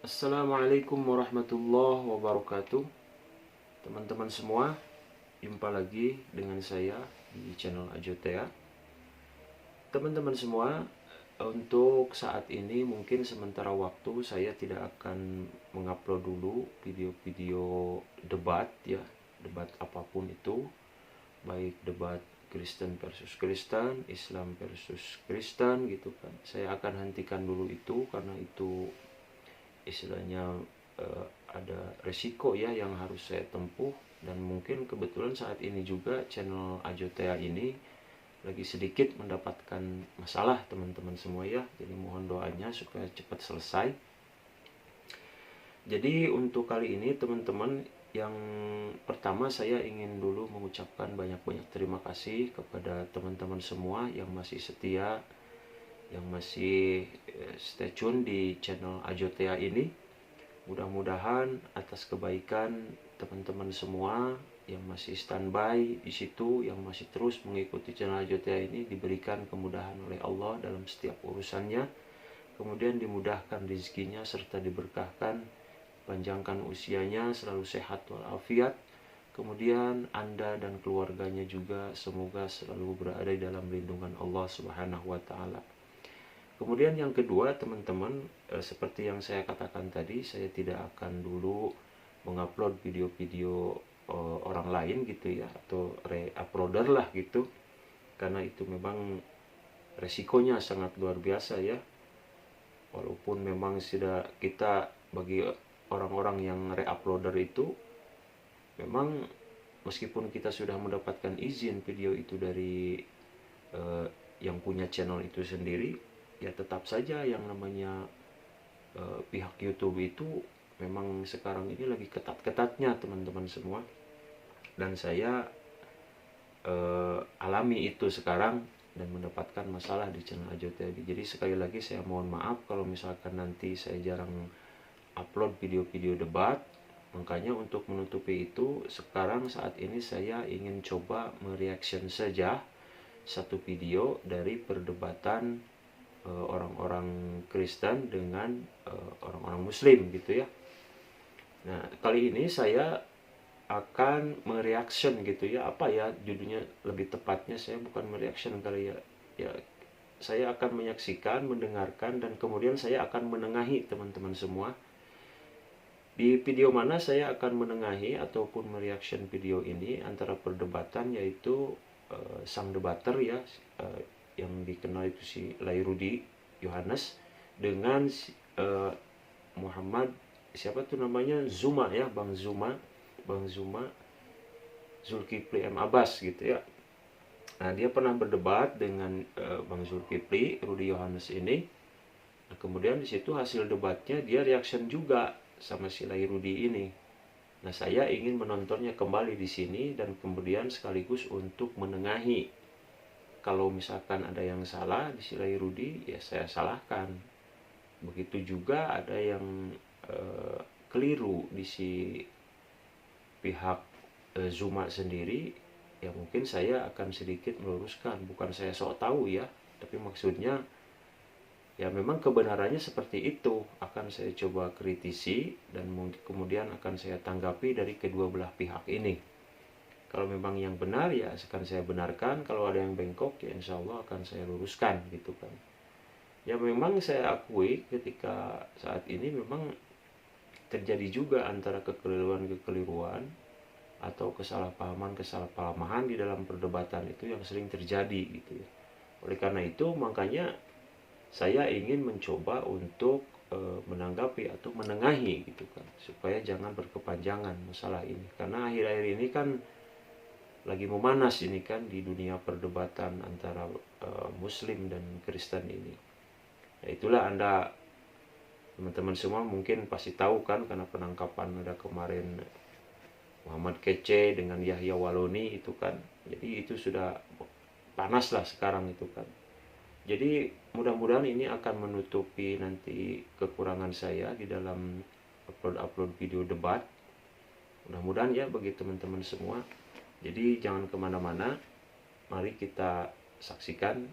Assalamualaikum warahmatullahi wabarakatuh. Teman-teman semua, jumpa lagi dengan saya di channel Ajotea. Teman-teman semua, untuk saat ini mungkin sementara waktu saya tidak akan mengupload dulu video-video debat ya, debat apapun itu, baik debat Kristen versus Kristen, Islam versus Kristen gitu kan. Saya akan hentikan dulu itu karena itu istilahnya ada resiko ya yang harus saya tempuh, dan mungkin kebetulan saat ini juga channel Ajotea ini lagi sedikit mendapatkan masalah teman-teman semua ya, jadi mohon doanya supaya cepat selesai. Jadi untuk kali ini teman-teman, yang pertama saya ingin dulu mengucapkan banyak-banyak terima kasih kepada teman-teman semua yang masih setia, yang masih stay tune di channel Ajotea ini. Mudah-mudahan atas kebaikan teman-teman semua yang masih standby di situ, yang masih terus mengikuti channel Ajotea ini, diberikan kemudahan oleh Allah dalam setiap urusannya, kemudian dimudahkan rezekinya serta diberkahkan, panjangkan usianya, selalu sehat walafiat. Kemudian Anda dan keluarganya juga semoga selalu berada dalam lindungan Allah Subhanahu wa taala. Kemudian yang kedua teman-teman, seperti yang saya katakan tadi, saya tidak akan dulu mengupload video-video orang lain gitu ya, atau re-uploader lah gitu, karena itu memang resikonya sangat luar biasa ya. Walaupun memang sudah kita, bagi orang-orang yang re-uploader itu, memang meskipun kita sudah mendapatkan izin video itu dari yang punya channel itu sendiri, ya tetap saja yang namanya pihak YouTube itu memang sekarang ini lagi ketat-ketatnya teman-teman semua, dan saya alami itu sekarang dan mendapatkan masalah di channel Ajotea. Jadi sekali lagi saya mohon maaf kalau misalkan nanti saya jarang upload video-video debat. Makanya untuk menutupi itu, sekarang saat ini saya ingin coba mereaction saja satu video dari perdebatan orang-orang Kristen dengan orang-orang Muslim gitu ya. Nah, kali ini saya akan mereaction gitu ya, apa ya judulnya lebih tepatnya, saya bukan mereaction kali ya. Ya, saya akan menyaksikan, mendengarkan, dan kemudian saya akan menengahi teman-teman semua. Di video mana saya akan menengahi ataupun mereaction video ini antara perdebatan, yaitu sang debater ya, yang dikenal itu si Lairudi Yohanes dengan Muhammad, siapa tuh namanya, Zuma ya, Bang Zuma Zulkifli M. Abbas gitu ya. Nah, dia pernah berdebat dengan Bang Zulkifli, Rudi Yohanes ini. Nah, kemudian di situ hasil debatnya dia reaction juga sama si Lairudi ini. Nah, saya ingin menontonnya kembali di sini dan kemudian sekaligus untuk menengahi. Kalau misalkan ada yang salah di si Lairudi, ya saya salahkan. Begitu juga ada yang keliru di si pihak Zuma sendiri, ya mungkin saya akan sedikit meluruskan. Bukan saya sok tahu ya, tapi maksudnya ya memang kebenarannya seperti itu, akan saya coba kritisi dan kemudian akan saya tanggapi dari kedua belah pihak ini. Kalau memang yang benar ya akan saya benarkan, kalau ada yang bengkok ya insya Allah akan saya luruskan gitu kan. Ya memang saya akui ketika saat ini memang terjadi juga antara kekeliruan atau kesalahpahaman di dalam perdebatan itu yang sering terjadi gitu ya. Oleh karena itu makanya saya ingin mencoba untuk menanggapi atau menengahi gitu kan, supaya jangan berkepanjangan masalah ini, karena akhir-akhir ini kan lagi memanas ini kan di dunia perdebatan antara Muslim dan Kristen ini. Ya itulah, Anda teman-teman semua mungkin pasti tahu kan, karena penangkapan ada kemarin Muhammad Kece dengan Yahya Waloni itu kan. Jadi itu sudah panas lah sekarang itu kan. Jadi mudah-mudahan ini akan menutupi nanti kekurangan saya di dalam upload video debat. Mudah-mudahan ya bagi teman-teman semua. Jadi jangan kemana-mana, mari kita saksikan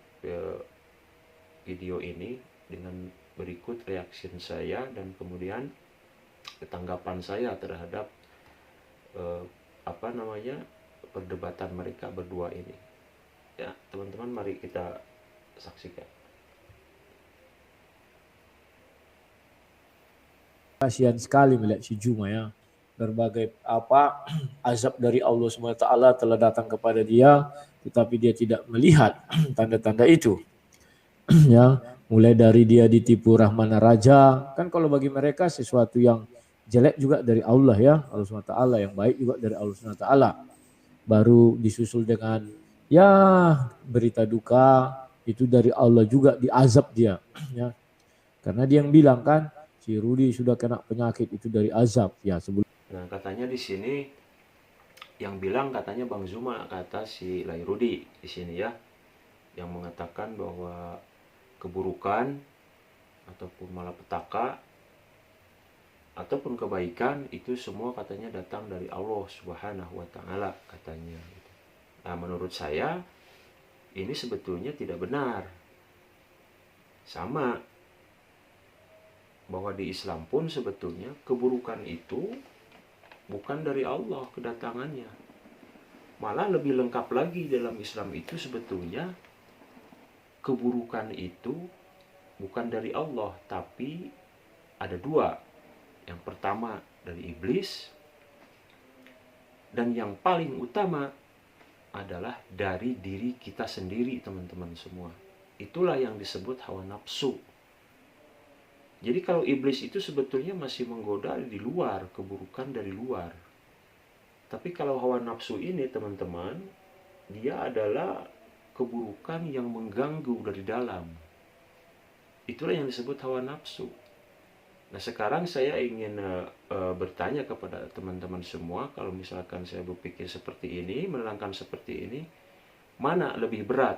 video ini dengan berikut reaksi saya dan kemudian tanggapan saya terhadap perdebatan mereka berdua ini. Ya, teman-teman, mari kita saksikan. Kasihan sekali melihat si Juma ya. Berbagai azab dari Allah SWT telah datang kepada dia, tetapi dia tidak melihat tanda-tanda itu. Ya, mulai dari dia ditipu Rahmana Raja, kan kalau bagi mereka sesuatu yang jelek juga dari Allah ya, Allah SWT, yang baik juga dari Allah SWT. Baru disusul dengan ya berita duka, itu dari Allah juga, diazab dia ya. Karena dia yang bilang kan, si Rudi sudah kena penyakit itu dari azab ya sebelum. Nah, katanya di sini yang bilang katanya Bang Zuma, kata si Lai Rudi di sini ya, yang mengatakan bahwa keburukan ataupun malapetaka ataupun kebaikan itu semua katanya datang dari Allah Subhanahu wa taala katanya. Nah, menurut saya ini sebetulnya tidak benar. Sama bahwa di Islam pun sebetulnya keburukan itu bukan dari Allah kedatangannya. Malah lebih lengkap lagi dalam Islam itu sebetulnya keburukan itu bukan dari Allah, tapi ada dua. Yang pertama dari iblis, dan yang paling utama adalah dari diri kita sendiri, teman-teman semua. Itulah yang disebut hawa nafsu. Jadi kalau iblis itu sebetulnya masih menggoda di luar, keburukan dari luar. Tapi kalau hawa nafsu ini, teman-teman, dia adalah keburukan yang mengganggu dari dalam. Itulah yang disebut hawa nafsu. Nah, sekarang saya ingin bertanya kepada teman-teman semua, kalau misalkan saya berpikir seperti ini, menerangkan seperti ini, mana lebih berat?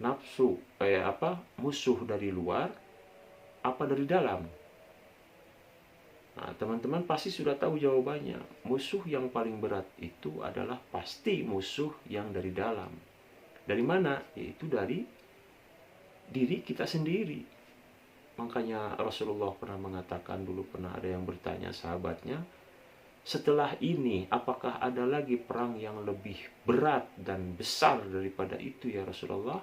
Nafsu musuh dari luar apa dari dalam? Nah, teman-teman pasti sudah tahu jawabannya. Musuh yang paling berat itu adalah pasti musuh yang dari dalam. Dari mana? Yaitu dari diri kita sendiri. Makanya Rasulullah pernah mengatakan, dulu pernah ada yang bertanya sahabatnya, setelah ini apakah ada lagi perang yang lebih berat dan besar daripada itu ya Rasulullah?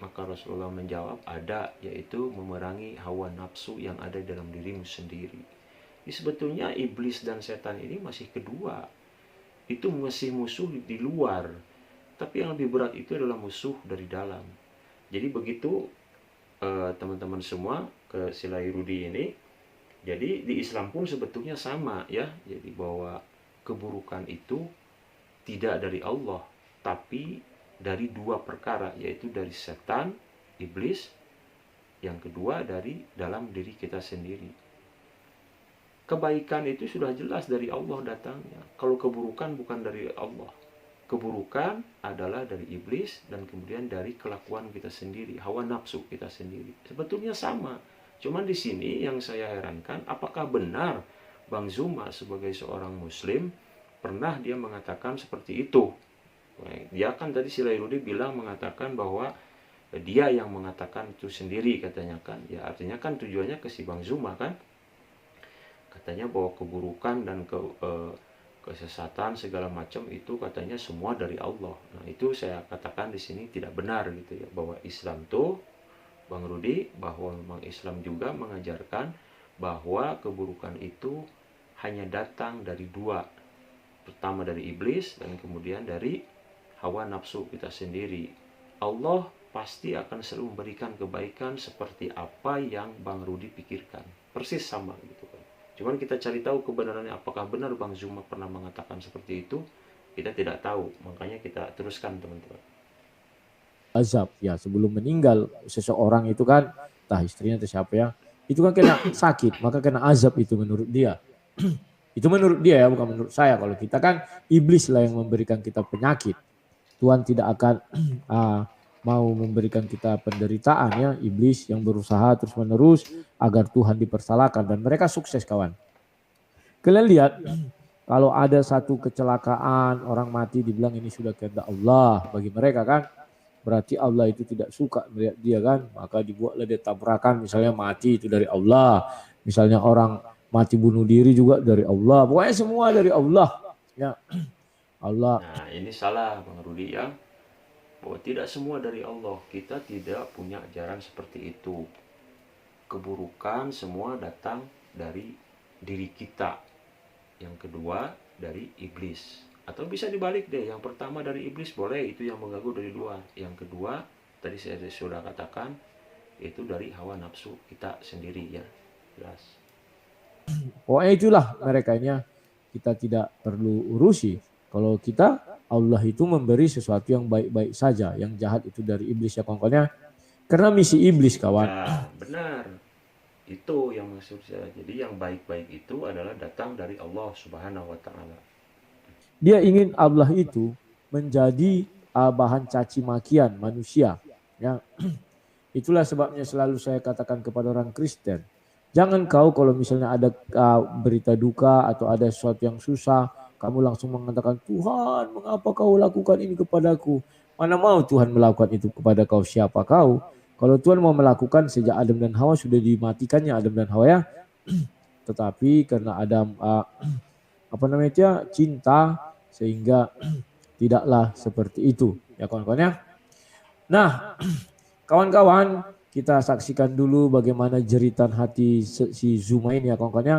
Maka Rasulullah menjawab, ada, yaitu memerangi hawa nafsu yang ada dalam dirimu sendiri. Jadi sebetulnya iblis dan setan ini masih kedua. Itu masih musuh di luar. Tapi yang lebih berat itu adalah musuh dari dalam. Jadi begitu teman-teman semua ke Silai Rudi ini. Jadi di Islam pun sebetulnya sama ya. Jadi bahwa keburukan itu tidak dari Allah, tapi dari dua perkara, yaitu dari setan, iblis, yang kedua dari dalam diri kita sendiri. Kebaikan itu sudah jelas dari Allah datangnya. Kalau keburukan bukan dari Allah. Keburukan adalah dari iblis dan kemudian dari kelakuan kita sendiri, hawa nafsu kita sendiri. Sebetulnya sama. Cuman di sini yang saya herankan, apakah benar Bang Zuma sebagai seorang muslim pernah dia mengatakan seperti itu? Dia kan tadi Silai Rudi bilang mengatakan bahwa dia yang mengatakan itu sendiri katanya kan. Ya artinya kan tujuannya ke si Bang Zuma kan. Katanya bahwa keburukan dan kesesatan segala macam itu katanya semua dari Allah. Nah, itu saya katakan di sini tidak benar gitu ya, bahwa Islam tuh Bang Rudi, bahwa memang Islam juga mengajarkan bahwa keburukan itu hanya datang dari dua. Pertama dari iblis dan kemudian dari hawa nafsu kita sendiri. Allah pasti akan selalu memberikan kebaikan seperti apa yang Bang Rudi pikirkan. Persis sama gitu kan. Cuman kita cari tahu kebenarannya, apakah benar Bang Zuma pernah mengatakan seperti itu? Kita tidak tahu, makanya kita teruskan teman-teman. Azab ya, sebelum meninggal seseorang itu kan, entah istrinya atau siapa ya, itu kan kena sakit, maka kena azab itu menurut dia. Itu menurut dia ya, bukan menurut saya. Kalau kita kan iblis lah yang memberikan kita penyakit. Tuhan tidak akan mau memberikan kita penderitaan ya, iblis yang berusaha terus menerus agar Tuhan dipersalahkan, dan mereka sukses kawan. Kalian lihat kalau ada satu kecelakaan orang mati dibilang ini sudah kehendak Allah bagi mereka kan. berarti Allah itu tidak suka melihat dia kan, maka dibuatlah dia tabrakan, misalnya mati itu dari Allah, misalnya orang mati bunuh diri juga dari Allah, pokoknya semua dari Allah ya. Allah. Nah, ini salah Bang Rudi ya. Bahwa tidak semua dari Allah. Kita tidak punya ajaran seperti itu. Keburukan semua datang dari diri kita. Yang kedua dari iblis. Atau bisa dibalik deh. Yang pertama dari iblis boleh, itu yang mengganggu dari luar. Yang kedua tadi saya sudah katakan, itu dari hawa nafsu kita sendiri ya. Jelas. Pokoknya itulah merekanya, kita tidak perlu urusi. Kalau kita, Allah itu memberi sesuatu yang baik-baik saja, yang jahat itu dari iblis ya kawan-kawannya. Karena misi iblis kawan. Ya, benar. Itu yang maksud saya. Jadi yang baik-baik itu adalah datang dari Allah Subhanahu wa taala. Dia ingin Allah itu menjadi bahan caci makian manusia. Ya. Itulah sebabnya selalu saya katakan kepada orang Kristen, jangan kau kalau misalnya ada berita duka atau ada sesuatu yang susah, kamu langsung mengatakan, Tuhan mengapa kau lakukan ini kepadaku? Mana mau Tuhan melakukan itu kepada kau, siapa kau? Kalau Tuhan mau melakukan, sejak Adam dan Hawa sudah dimatikannya Adam dan Hawa ya. Tetapi karena Adam cinta, sehingga tidaklah seperti itu ya kawan-kawan ya. Nah, kawan-kawan, kita saksikan dulu bagaimana jeritan hati si Zuma ini ya kawan-kawan ya.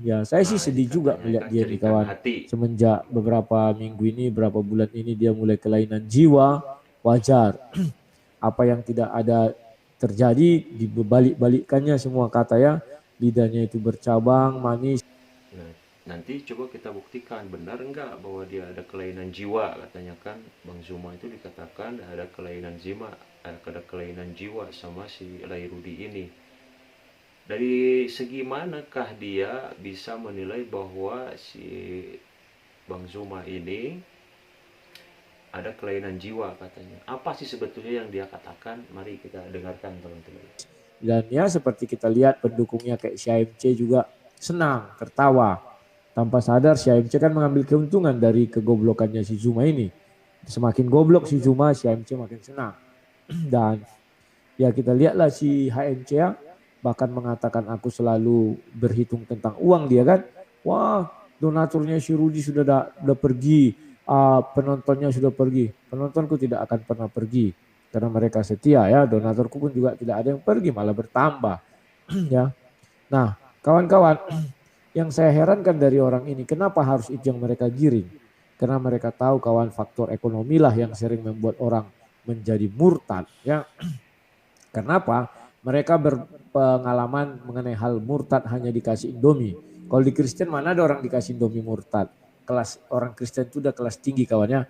Ya, saya sih Nah, ini sedih juga katanya melihat kan dia nih jeritan kawan. hati. Semenjak beberapa minggu ini, beberapa bulan ini dia mulai kelainan jiwa, wajar. Apa yang tidak ada terjadi dibalik-balikkannya semua kata ya. Lidahnya itu bercabang, manis. Nah, nanti coba kita buktikan benar enggak bahwa dia ada kelainan jiwa. Katanya kan Bang Zuma itu dikatakan ada kelainan jiwa, ada kelainan jiwa sama si Lairudi ini. Dari segi manakah dia bisa menilai bahwa si Bang Zuma ini ada kelainan jiwa katanya? Apa sih sebetulnya yang dia katakan? Mari kita dengarkan teman-teman. Dan ya seperti kita lihat pendukungnya kayak CMC juga senang, tertawa. Tanpa sadar CMC kan mengambil keuntungan dari kegoblokannya si Zuma ini. Semakin goblok si Zuma, CMC makin senang. Dan ya kita lihatlah si HMC ya, bahkan mengatakan aku selalu berhitung tentang uang dia kan. Wah, donaturnya si Rudi sudah pergi, penontonnya sudah pergi. Penontonku tidak akan pernah pergi karena mereka setia ya. Donaturku pun juga tidak ada yang pergi, malah bertambah ya. Nah, kawan-kawan, yang saya herankan dari orang ini, kenapa harus itu yang mereka giring? Karena mereka tahu kawan, faktor ekonomi lah yang sering membuat orang menjadi murtad ya. Kenapa? Mereka berpengalaman mengenai hal murtad hanya dikasih Indomie. Kalau di Kristen mana ada orang dikasih Indomie murtad? Kelas orang Kristen itu udah kelas tinggi kawannya.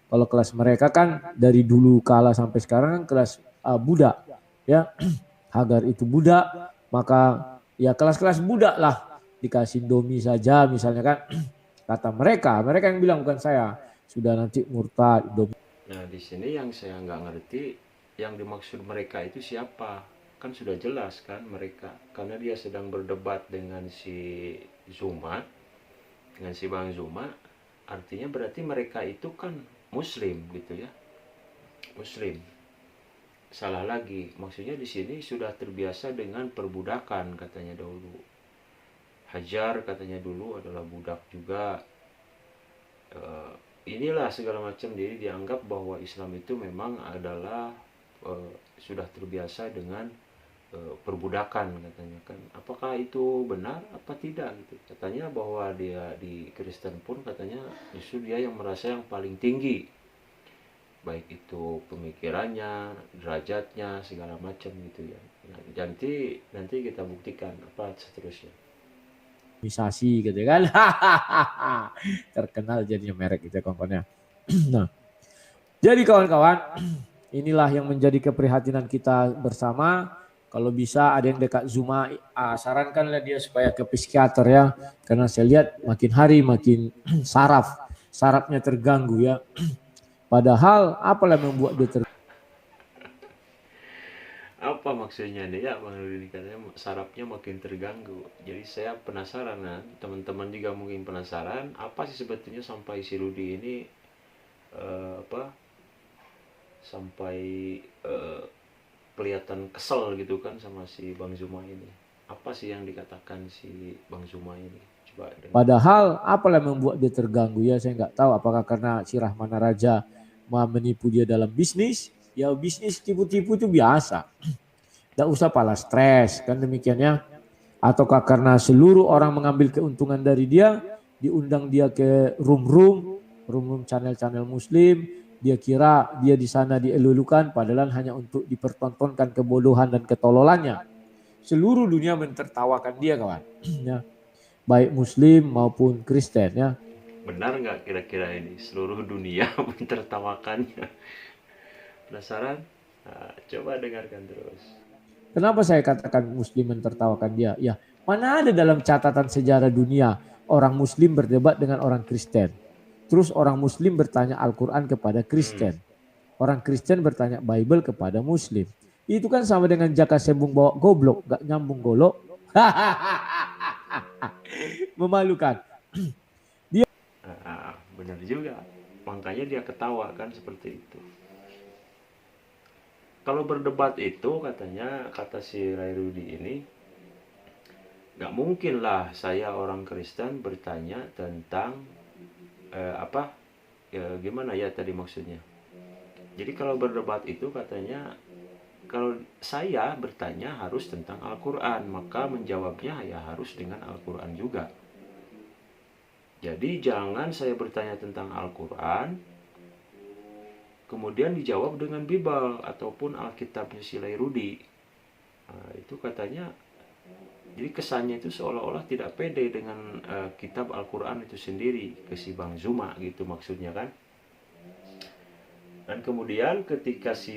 Kalau kelas mereka kan dari dulu kala sampai sekarang kan kelas budak. Ya, Hagar itu budak, maka ya kelas-kelas budak lah dikasih Indomie saja misalnya kan. Kata mereka yang bilang bukan saya. Sudah nanti murtad Indomie. Nah, di sini yang saya nggak ngerti, yang dimaksud mereka itu siapa? Kan sudah jelas kan mereka, karena dia sedang berdebat dengan si Zuma, dengan si Bang Zuma, artinya berarti mereka itu kan Muslim gitu ya, Muslim. Salah lagi, maksudnya di sini sudah terbiasa dengan perbudakan katanya dahulu. Hajar katanya dulu adalah budak juga. Inilah segala macam, jadi dianggap bahwa Islam itu memang adalah sudah terbiasa dengan perbudakan katanya kan. Apakah itu benar apa tidak gitu? Katanya bahwa dia di Kristen pun katanya justru dia yang merasa yang paling tinggi, baik itu pemikirannya, derajatnya, segala macam gitu ya. Nah, nanti kita buktikan apa seterusnya. Misasi gitu kan. Terkenal jadinya merek gitu ya kawan-kawannya. Nah, jadi kawan-kawan, inilah yang menjadi keprihatinan kita bersama. Kalau bisa ada yang dekat Zuma, sarankanlah dia supaya ke psikiater ya. Karena saya lihat makin hari makin sarafnya terganggu ya. Padahal apalah membuat dia terganggu? Apa maksudnya nih ya Bang Rudi, katanya sarafnya makin terganggu. Jadi saya penasaran, nah teman-teman juga mungkin penasaran apa sih sebetulnya sampai si Rudi ini sampai kelihatan kesel gitu kan sama si Bang Zuma ini. Apa sih yang dikatakan si Bang Zuma ini? Coba dengar. Padahal apalah yang membuat dia terganggu ya, saya nggak tahu apakah karena si Rahmana Raja mau menipu dia dalam bisnis. Ya bisnis tipu-tipu itu biasa. Tidak usah pala stres kan demikiannya. Ataukah karena seluruh orang mengambil keuntungan dari dia, diundang dia ke room-room channel-channel muslim, dia kira dia di sana dielulukan padahal hanya untuk dipertontonkan kebodohan dan ketololannya. Seluruh dunia mentertawakan dia kawan. Ya. Baik muslim maupun Kristen ya. Benar nggak kira-kira ini seluruh dunia mentertawakannya? Penasaran? Nah, coba dengarkan terus. Kenapa saya katakan muslim mentertawakan dia? Ya, mana ada dalam catatan sejarah dunia orang muslim berdebat dengan orang Kristen. Terus orang muslim bertanya Al-Quran kepada Kristen. Orang Kristen bertanya Bible kepada muslim. Itu kan sama dengan Jaka Sembung bawa goblok, gak nyambung golok. Memalukan. Benar juga. Makanya dia ketawa kan seperti itu. Kalau berdebat itu katanya, kata si Ray Rudi ini, nggak mungkin lah saya orang Kristen bertanya tentang gimana ya tadi maksudnya. Jadi kalau berdebat itu katanya, kalau saya bertanya harus tentang Al-Quran, maka menjawabnya ya harus dengan Al-Quran juga. Jadi jangan saya bertanya tentang Al-Quran, kemudian dijawab dengan Bible ataupun Alkitabnya si Rudi. Nah, itu katanya, jadi kesannya itu seolah-olah tidak pede dengan kitab Al-Quran itu sendiri ke si Bang Zuma gitu maksudnya kan. Dan kemudian ketika si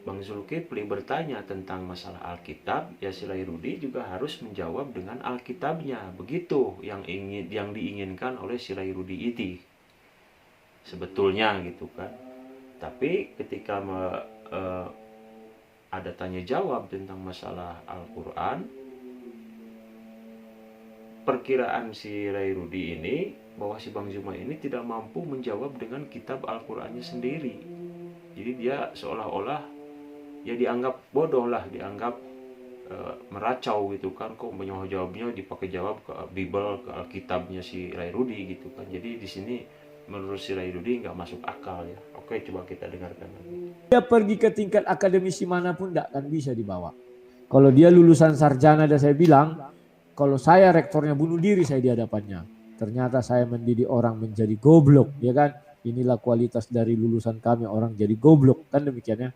Bang Zulkifli bertanya tentang masalah Alkitab, ya si Rudi juga harus menjawab dengan Alkitabnya. Begitu yang diinginkan oleh si Rudi itu. Sebetulnya gitu kan. Tapi ketika ada tanya jawab tentang masalah Al-Quran, perkiraan si Rudi ini bahwa si Bang Zuma ini tidak mampu menjawab dengan kitab Al-Qurannya sendiri. Jadi dia seolah-olah ya dianggap bodoh lah, dianggap meracau gitu kan, kok jawabnya dipakai jawab ke Bible, ke Alkitabnya si Rudi gitu kan. Jadi di sini menurut si Rudi nggak masuk akal ya. Oke, coba kita dengarkan lagi. Dia pergi ke tingkat akademisi manapun tidak akan bisa dibawa. Kalau dia lulusan sarjana dan saya bilang, kalau saya rektornya bunuh diri saya di hadapannya. Ternyata saya mendidik orang menjadi goblok, ya kan? Inilah kualitas dari lulusan kami, orang jadi goblok, kan demikiannya.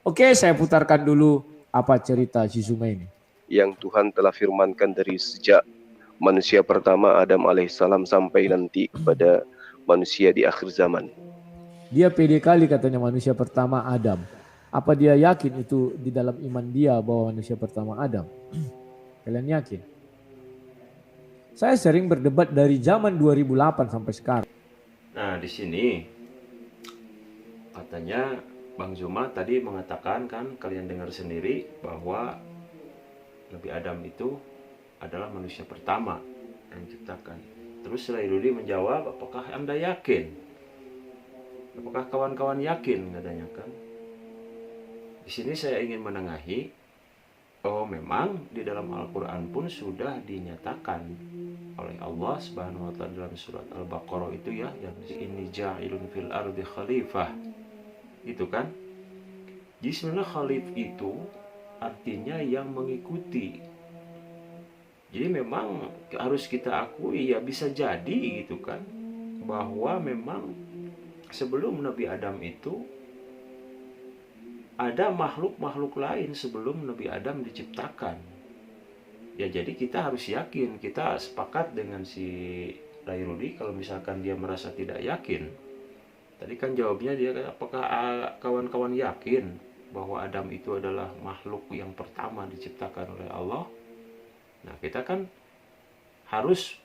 Oke, saya putarkan dulu apa cerita si Zuma ini. Yang Tuhan telah firmankan dari sejak manusia pertama Adam alaihissalam sampai nanti kepada manusia di akhir zaman. Dia pede kali katanya manusia pertama Adam. Apa dia yakin itu di dalam iman dia bahwa manusia pertama Adam? Kalian yakin? Saya sering berdebat dari zaman 2008 sampai sekarang. Nah, di sini katanya Bang Zuma tadi mengatakan kan, kalian dengar sendiri bahwa Nabi Adam itu adalah manusia pertama yang diciptakan. Terus Rudi menjawab, apakah Anda yakin? Apakah kawan-kawan yakin, katanya kan? Di sini saya ingin menengahi, oh memang di dalam Al-Quran pun sudah dinyatakan oleh Allah Subhanahu wa Ta'ala dalam surat Al-Baqarah itu ya, yang ini ja'ilun fil ardi khalifah, itu kan. Jadi sebenarnya khalif itu artinya yang mengikuti. Jadi memang harus kita akui ya, bisa jadi gitu kan, bahwa memang sebelum Nabi Adam itu ada makhluk-makhluk lain sebelum Nabi Adam diciptakan. Ya jadi kita harus yakin, kita sepakat dengan si Rudi kalau misalkan dia merasa tidak yakin. Tadi kan jawabnya dia, apakah kawan-kawan yakin bahwa Adam itu adalah makhluk yang pertama diciptakan oleh Allah? Nah kita kan harus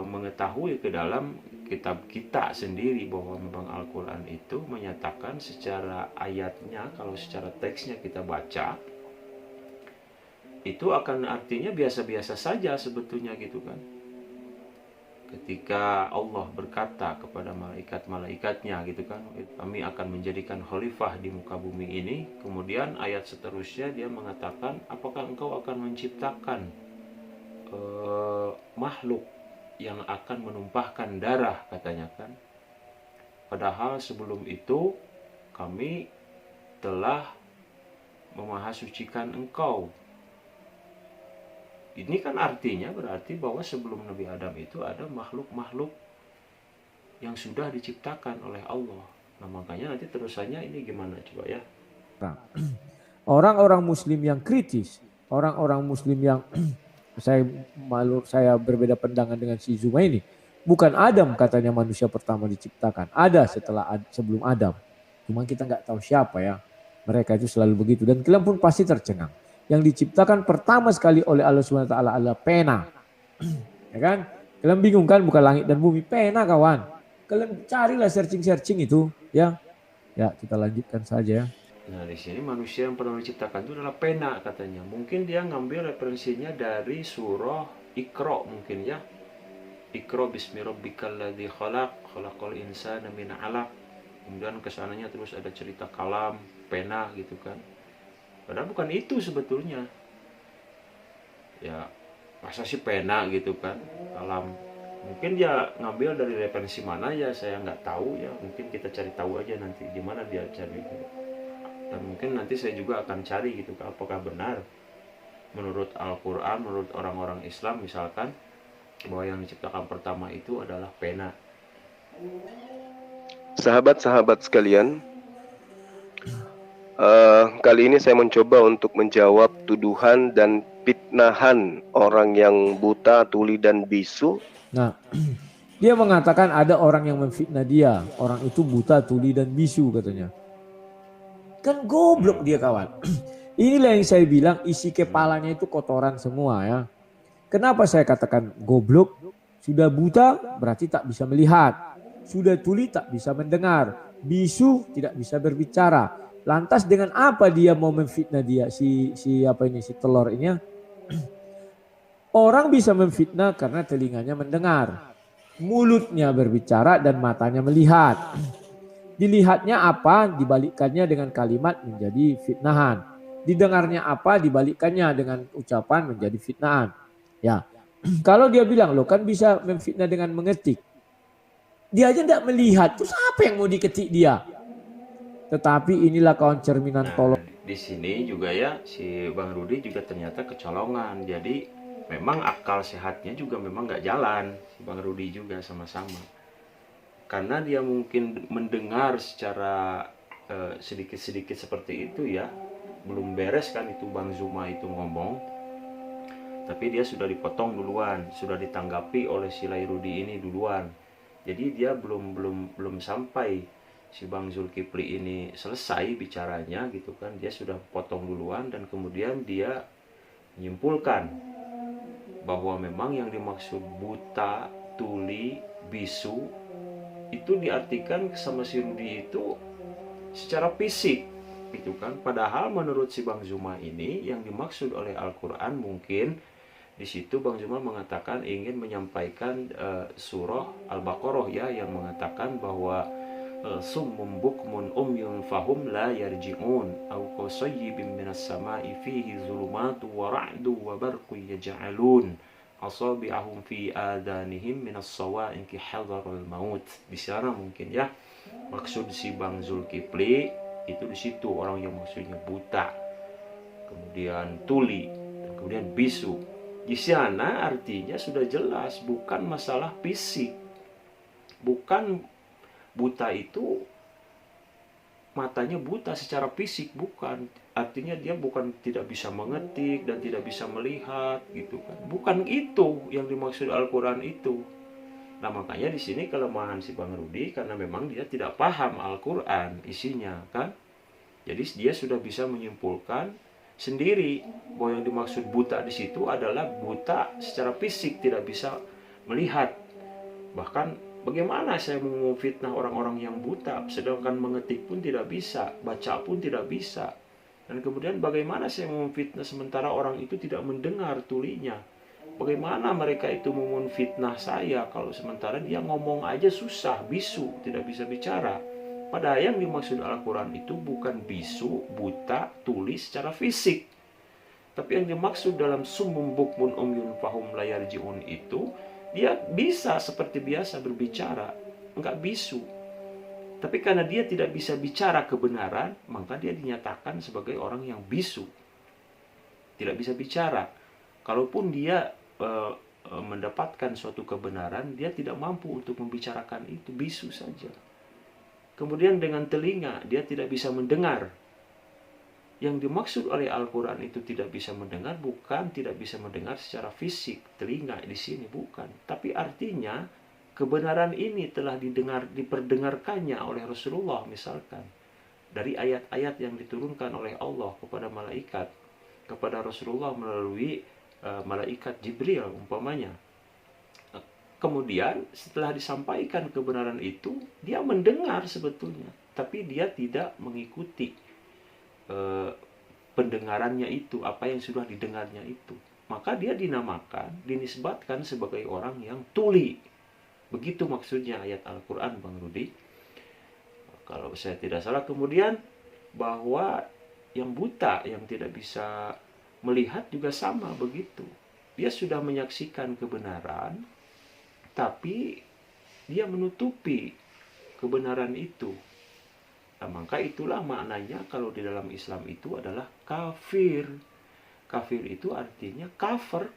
mengetahui ke dalam kitab kita sendiri bahwa memang Al-Quran itu menyatakan secara ayatnya, kalau secara teksnya kita baca, itu akan artinya biasa-biasa saja sebetulnya gitu kan. ketika Allah berkata kepada malaikat-malaikatnya gitu kan, kami akan menjadikan khalifah di muka bumi ini. Kemudian ayat seterusnya dia mengatakan, apakah engkau akan menciptakan makhluk yang akan menumpahkan darah, katanya kan. Padahal sebelum itu kami telah memahasucikan engkau. Ini kan artinya berarti bahwa sebelum Nabi Adam itu ada makhluk-makhluk yang sudah diciptakan oleh Allah. Nah makanya nanti terusannya ini gimana coba ya. Orang-orang muslim yang kritis, orang-orang muslim yang saya berbeda pandangan dengan si Zuma ini. Bukan Adam katanya manusia pertama diciptakan. Ada sebelum Adam. Cuma kita nggak tahu siapa ya. Mereka itu selalu begitu. Dan kalian pun pasti tercengang. Yang diciptakan pertama sekali oleh Allah SWT adalah pena. Ya kan? Kalian bingung kan, bukan langit dan bumi, pena kawan. Kalian carilah searching itu ya. Ya, kita lanjutkan saja ya. Nah, di sini manusia yang pertama diciptakan itu adalah pena katanya. Mungkin dia ngambil referensinya dari surah Iqra mungkin ya. Iqra bismi rabbikal ladzi khalaq, khalaqal insana min 'alaq. Kemudian kesananya terus ada cerita kalam, pena gitu kan. Padahal bukan itu sebetulnya. Ya, masa sih pena gitu kan, kalam. Mungkin dia ngambil dari referensi mana ya, saya nggak tahu ya. Mungkin kita cari tahu aja nanti di mana dia cari. Dan mungkin nanti saya juga akan cari gitu, apakah benar menurut Al-Quran, menurut orang-orang Islam misalkan, bahwa yang diciptakan pertama itu adalah pena. Sahabat-sahabat sekalian, kali ini saya mencoba untuk menjawab tuduhan dan fitnahan orang yang buta, tuli, dan bisu. Nah, dia mengatakan ada orang yang memfitnah dia. Orang itu buta, tuli, dan bisu katanya. Kan goblok dia kawan. Inilah yang saya bilang isi kepalanya itu kotoran semua ya. Kenapa saya katakan goblok? Sudah buta berarti tak bisa melihat. Sudah tuli tak bisa mendengar. Bisu tidak bisa berbicara. Lantas dengan apa dia mau memfitnah dia si telur ini ya? Orang bisa memfitnah karena telinganya mendengar, mulutnya berbicara dan matanya melihat. Dilihatnya apa, dibalikkannya dengan kalimat menjadi fitnahan. Didengarnya apa, dibalikkannya dengan ucapan menjadi fitnahan. Ya, kalau dia bilang loh kan bisa memfitnah dengan mengetik. Dia aja tidak melihat, terus apa yang mau diketik dia? Tetapi inilah kawan cerminan tolong. Di sini juga ya si Bang Rudi juga ternyata kecolongan. Jadi memang akal sehatnya juga memang nggak jalan si Bang Rudi juga sama-sama. Karena dia mungkin mendengar secara sedikit-sedikit seperti itu ya. Belum beres kan itu Bang Zuma itu ngomong. Tapi dia sudah dipotong duluan, sudah ditanggapi oleh si Rudi ini duluan. Jadi dia belum sampai si Bang Zulkifli ini selesai bicaranya gitu kan, dia sudah potong duluan dan kemudian dia menyimpulkan bahwa memang yang dimaksud buta, tuli, bisu itu diartikan sama si Rudi itu secara fisik gitu kan. Padahal menurut si Bang Zuma ini yang dimaksud oleh Al-Quran mungkin di situ Bang Zuma mengatakan ingin menyampaikan surah Al-Baqarah ya, yang mengatakan bahwa summum bukmun umyun fahum la yarji'un aw qasayyibin minas sama'i fihi zulumatu wa ra'du wa barqu yaj'alun asabi'ahum fi adanihim minas sawa'iqi hadarul maut. Di sana mungkin ya maksud si Bang Zulkifli itu di situ orang yang maksudnya buta, kemudian tuli, dan kemudian bisu. Di sana artinya sudah jelas bukan masalah fisik, bukan buta itu matanya buta secara fisik, bukan. Artinya dia bukan tidak bisa mengetik dan tidak bisa melihat gitu kan. Bukan itu yang dimaksud Al-Quran itu. Nah makanya di sini kelemahan si Bang Rudi karena memang dia tidak paham Al-Quran isinya kan. Jadi dia sudah bisa menyimpulkan sendiri bahwa yang dimaksud buta di situ adalah buta secara fisik, tidak bisa melihat. Bahkan bagaimana saya mau fitnah orang-orang yang buta sedangkan mengetik pun tidak bisa, baca pun tidak bisa. Dan kemudian bagaimana saya mau fitnah sementara orang itu tidak mendengar tulinya. bagaimana mereka itu mau menfitnah saya kalau sementara dia ngomong aja susah, bisu, tidak bisa bicara. Padahal yang dimaksud Al-Quran itu bukan bisu, buta, tuli secara fisik. Tapi yang dimaksud dalam summum bukmun umyun fahum la yarji'un itu, dia bisa seperti biasa berbicara, enggak bisu. Tapi karena dia tidak bisa bicara kebenaran, maka dia dinyatakan sebagai orang yang bisu. Tidak bisa bicara. Kalaupun dia mendapatkan suatu kebenaran, dia tidak mampu untuk membicarakan itu, bisu saja. Kemudian dengan telinga, dia tidak bisa mendengar. Yang dimaksud oleh Al-Quran itu tidak bisa mendengar, bukan tidak bisa mendengar secara fisik, telinga di sini, bukan. Tapi artinya, kebenaran ini telah diperdengarkannya oleh Rasulullah misalkan. Dari ayat-ayat yang diturunkan oleh Allah kepada malaikat, kepada Rasulullah melalui malaikat Jibril umpamanya. Kemudian setelah disampaikan kebenaran itu, dia mendengar sebetulnya, tapi dia tidak mengikuti pendengarannya itu, apa yang sudah didengarnya itu. Maka dia dinamakan, dinisbatkan sebagai orang yang tuli. Begitu maksudnya ayat Al-Quran, Bang Rudi. Kalau saya tidak salah, kemudian bahwa yang buta, yang tidak bisa melihat juga sama begitu. Dia sudah menyaksikan kebenaran, tapi dia menutupi kebenaran itu. Nah, maka itulah maknanya kalau di dalam Islam itu adalah kafir. Kafir itu artinya cover.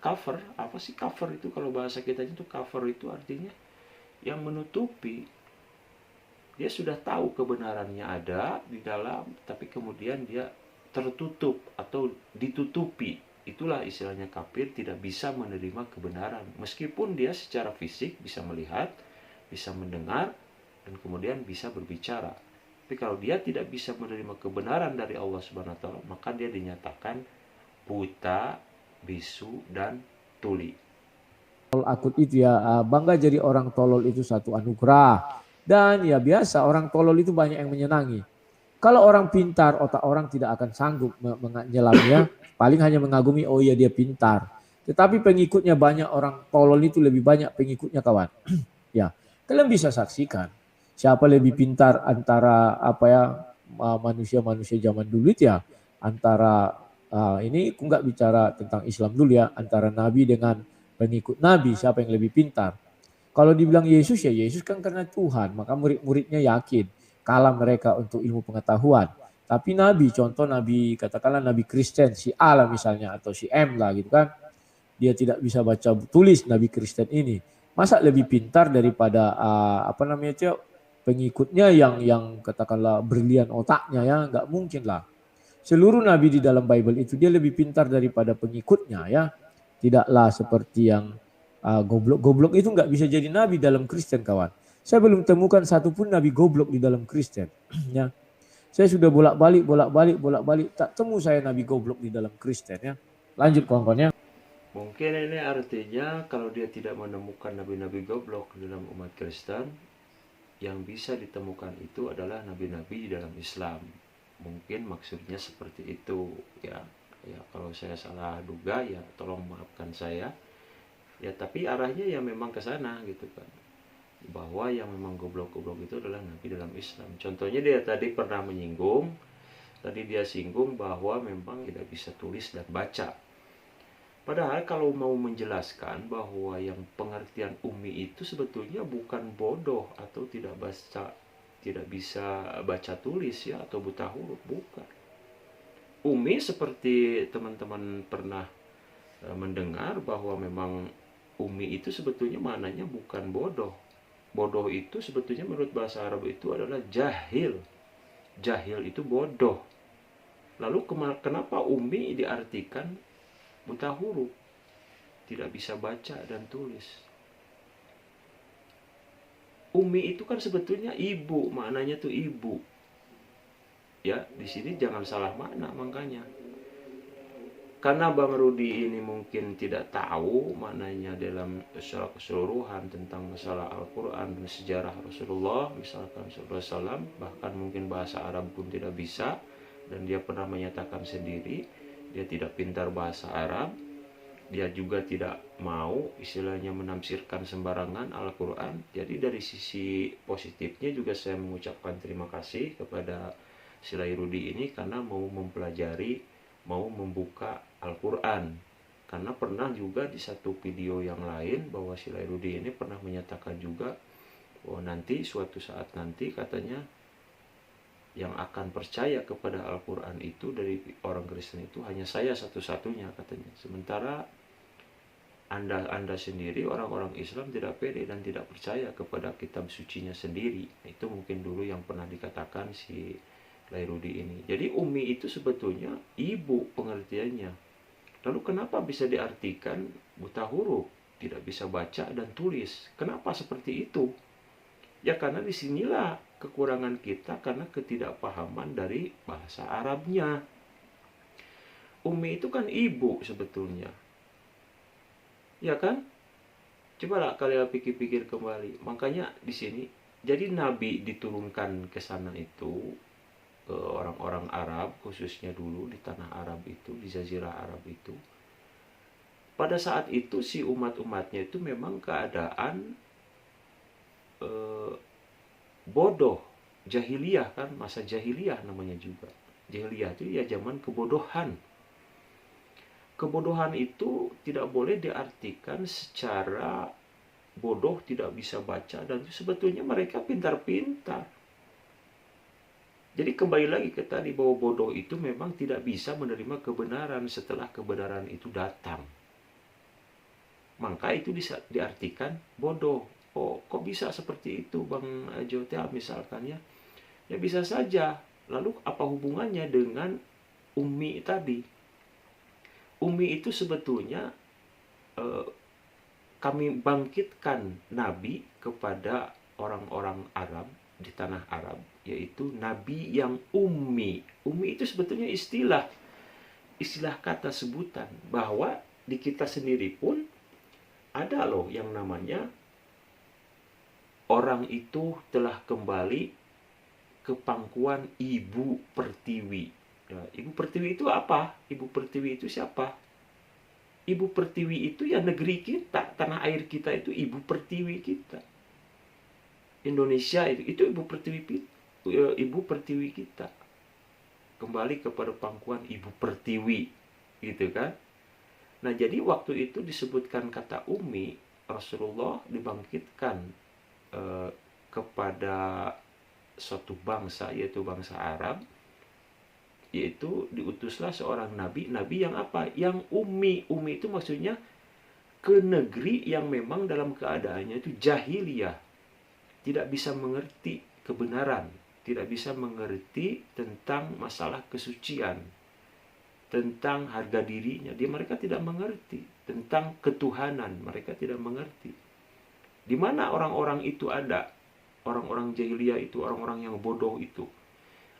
Apa sih cover itu? Kalau bahasa kita itu cover itu artinya yang menutupi. Dia sudah tahu kebenarannya ada di dalam, tapi kemudian dia tertutup atau ditutupi. Itulah istilahnya kafir, tidak bisa menerima kebenaran. Meskipun dia secara fisik bisa melihat, bisa mendengar, dan kemudian bisa berbicara. Tapi kalau dia tidak bisa menerima kebenaran dari Allah Subhanahu wa taala, maka dia dinyatakan buta, bisu, dan tuli. Akut itu ya, bangga jadi orang tolol itu satu anugerah. Dan ya biasa, orang tolol itu banyak yang menyenangi. Kalau orang pintar, otak orang tidak akan sanggup menyelamnya, paling hanya mengagumi, oh iya dia pintar. Tetapi pengikutnya banyak, orang tolol itu lebih banyak pengikutnya kawan. Ya, kalian bisa saksikan siapa lebih pintar antara manusia-manusia zaman dulu itu ya, antara ini aku nggak bicara tentang Islam dulu ya, antara Nabi dengan pengikut Nabi, siapa yang lebih pintar. Kalau dibilang Yesus ya Yesus kan karena Tuhan, maka murid-muridnya yakin kalah mereka untuk ilmu pengetahuan. Tapi Nabi, contoh Nabi, katakanlah Nabi Kristen, si A lah misalnya, atau si M lah gitu kan. Dia tidak bisa baca tulis Nabi Kristen ini. Masa lebih pintar daripada pengikutnya yang katakanlah brilian otaknya ya, nggak mungkin lah. Seluruh Nabi di dalam Bible itu dia lebih pintar daripada pengikutnya ya. Tidaklah seperti yang goblok-goblok itu nggak bisa jadi Nabi dalam Kristen kawan. Saya belum temukan satupun Nabi goblok di dalam Kristen. Ya. Saya sudah bolak-balik, tak temu saya Nabi goblok di dalam Kristen ya. Lanjut kawan-kawan ya. Mungkin ini artinya kalau dia tidak menemukan nabi-nabi goblok di dalam umat Kristen, yang bisa ditemukan itu adalah nabi-nabi di dalam Islam. Mungkin maksudnya seperti itu ya. Ya kalau saya salah duga ya tolong maafkan saya. Ya tapi arahnya ya memang ke sana gitu kan. Bahwa yang memang goblok-goblok itu adalah nabi dalam Islam. Contohnya dia tadi pernah menyinggung, tadi dia singgung bahwa memang tidak bisa tulis dan baca. Padahal kalau mau menjelaskan bahwa yang pengertian ummi itu sebetulnya bukan bodoh atau tidak bisa baca tulis ya, atau buta huruf, bukan. Ummi seperti teman-teman pernah mendengar bahwa memang ummi itu sebetulnya maknanya bukan bodoh. Bodoh itu sebetulnya menurut bahasa Arab itu adalah jahil. Jahil itu bodoh. Lalu kenapa ummi diartikan buta huruf, tidak bisa baca dan tulis? Ummi itu kan sebetulnya ibu, maknanya tuh ibu. Ya, di sini jangan salah makna makanya. Karena Bang Rudi ini mungkin tidak tahu maknanya dalam secara keseluruhan tentang masalah Al-Quran dan sejarah Rasulullah, misalkan SAW, bahkan mungkin bahasa Arab pun tidak bisa, dan dia pernah menyatakan sendiri dia tidak pintar bahasa Arab. dia juga tidak mau istilahnya menafsirkan sembarangan Al-Quran. Jadi dari sisi positifnya juga saya mengucapkan terima kasih kepada si Lairudi ini karena mau mempelajari, mau membuka Al-Quran. Karena pernah juga di satu video yang lain bahwa si Lairudi ini pernah menyatakan juga bahwa nanti suatu saat nanti katanya yang akan percaya kepada Al-Quran itu dari orang Kristen itu hanya saya satu-satunya katanya. Sementara Anda sendiri orang-orang Islam tidak pede dan tidak percaya kepada kitab sucinya sendiri. Itu mungkin dulu yang pernah dikatakan si Lairudi ini. Jadi Umi itu sebetulnya ibu pengertiannya. Lalu kenapa bisa diartikan buta huruf, tidak bisa baca dan tulis? Kenapa seperti itu? Ya karena disinilah kekurangan kita karena ketidakpahaman dari bahasa Arabnya. Umi itu kan ibu sebetulnya. Ya kan? Cobalah kalian pikir-pikir kembali. Makanya di sini, jadi Nabi diturunkan ke sana itu ke orang-orang Arab, khususnya dulu di tanah Arab itu, di Jazirah Arab itu. Pada saat itu si umat-umatnya itu memang keadaan bodoh, jahiliyah kan, masa jahiliyah namanya juga. Jahiliyah itu ya zaman kebodohan. Kebodohan itu tidak boleh diartikan secara bodoh tidak bisa baca, dan sebetulnya mereka pintar-pintar. Jadi kembali lagi ke tadi bahwa bodoh itu memang tidak bisa menerima kebenaran setelah kebenaran itu datang. Maka itu bisa diartikan bodoh. Oh, kok bisa seperti itu Bang Jotea misalkan ya? Ya bisa saja. Lalu apa hubungannya dengan Umi tadi? Umi itu sebetulnya kami bangkitkan Nabi kepada orang-orang Arab di tanah Arab, yaitu Nabi yang Ummi. Ummi itu sebetulnya istilah kata sebutan bahwa di kita sendiri pun ada loh yang namanya orang itu telah kembali ke pangkuan Ibu Pertiwi. Ya, Ibu Pertiwi itu apa? Ibu Pertiwi itu siapa? Ibu Pertiwi itu ya negeri kita, tanah air kita itu Ibu Pertiwi kita. Indonesia itu Ibu Pertiwi kita. Kembali kepada pangkuan Ibu Pertiwi, gitu kan? Nah, jadi waktu itu disebutkan kata Umi, Rasulullah dibangkitkan kepada suatu bangsa, yaitu bangsa Arab, yaitu diutuslah seorang nabi yang apa? Yang Umi. Umi itu maksudnya ke negeri yang memang dalam keadaannya itu jahiliyah, tidak bisa mengerti kebenaran, tidak bisa mengerti tentang masalah kesucian, tentang harga dirinya. Mereka tidak mengerti tentang ketuhanan, mereka tidak mengerti. Di mana orang-orang itu ada? Orang-orang jahiliyah itu, orang-orang yang bodoh itu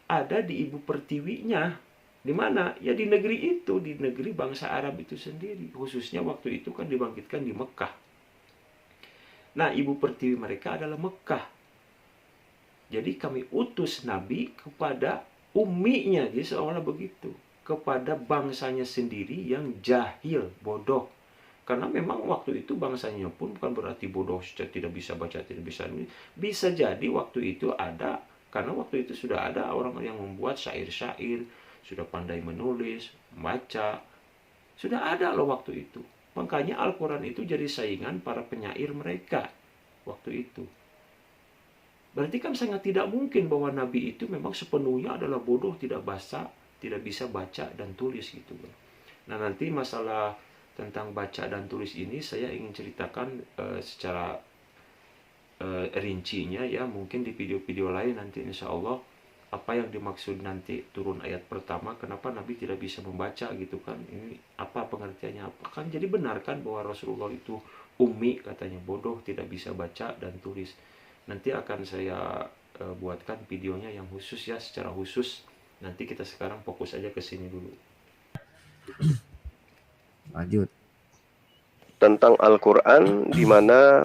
ada di Ibu Pertiwinya. Di mana? Ya di negeri itu, di negeri bangsa Arab itu sendiri. Khususnya waktu itu kan dibangkitkan di Mekah. Nah, Ibu Pertiwi mereka adalah Mekah. Jadi kami utus Nabi kepada umminya, jadi seolah begitu, kepada bangsanya sendiri yang jahil, bodoh. Karena memang waktu itu bangsanya pun bukan berarti bodoh, tidak bisa baca, tidak bisa nulis. Bisa jadi waktu itu ada, karena waktu itu sudah ada orang yang membuat syair-syair, sudah pandai menulis, membaca. Sudah ada loh waktu itu. Makanya Al-Quran itu jadi saingan para penyair mereka waktu itu. Berarti kan sangat tidak mungkin bahwa Nabi itu memang sepenuhnya adalah bodoh, tidak bisa baca dan tulis gitu. Nah, nanti masalah tentang baca dan tulis ini saya ingin ceritakan secara rincinya ya, mungkin di video-video lain nanti insya Allah, apa yang dimaksud nanti turun ayat pertama, kenapa Nabi tidak bisa membaca gitu kan, ini apa pengertiannya apa. Kan jadi benar kan bahwa Rasulullah itu ummi, katanya bodoh, tidak bisa baca dan tulis. Nanti akan saya buatkan videonya yang khusus ya, secara khusus. Nanti kita sekarang fokus aja ke sini dulu. Lanjut. Tentang Al-Quran di mana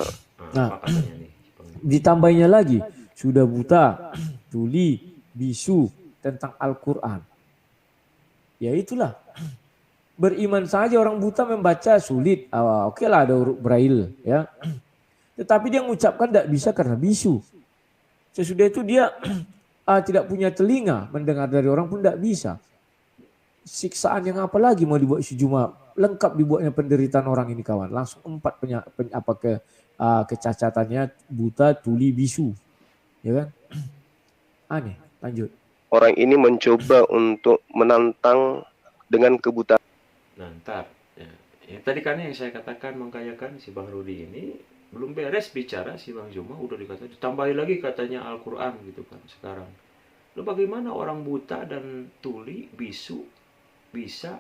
ditambahnya lagi sudah buta, tuli, bisu tentang Al-Quran. Ya itulah Beriman saja orang buta membaca sulit. Oke lah ada huruf braille ya. Tetapi dia mengucapkan tidak bisa karena bisu. Sesudah itu dia tidak punya telinga, mendengar dari orang pun tidak bisa. Siksaan yang apa lagi mau dibuat si Juma? Lengkap dibuatnya penderitaan orang ini kawan. Langsung 4 kecacatannya, buta, tuli, bisu. Ya kan? Aneh, lanjut. Orang ini mencoba untuk menantang dengan kebutaan. Nah, ntar. Ya, tadi kan yang saya katakan mengkayakan si Bang Rudi ini belum beres bicara si Bang Zuma udah dikata ditambahin lagi katanya Al-Quran gitu kan sekarang. Lalu bagaimana orang buta dan tuli bisu bisa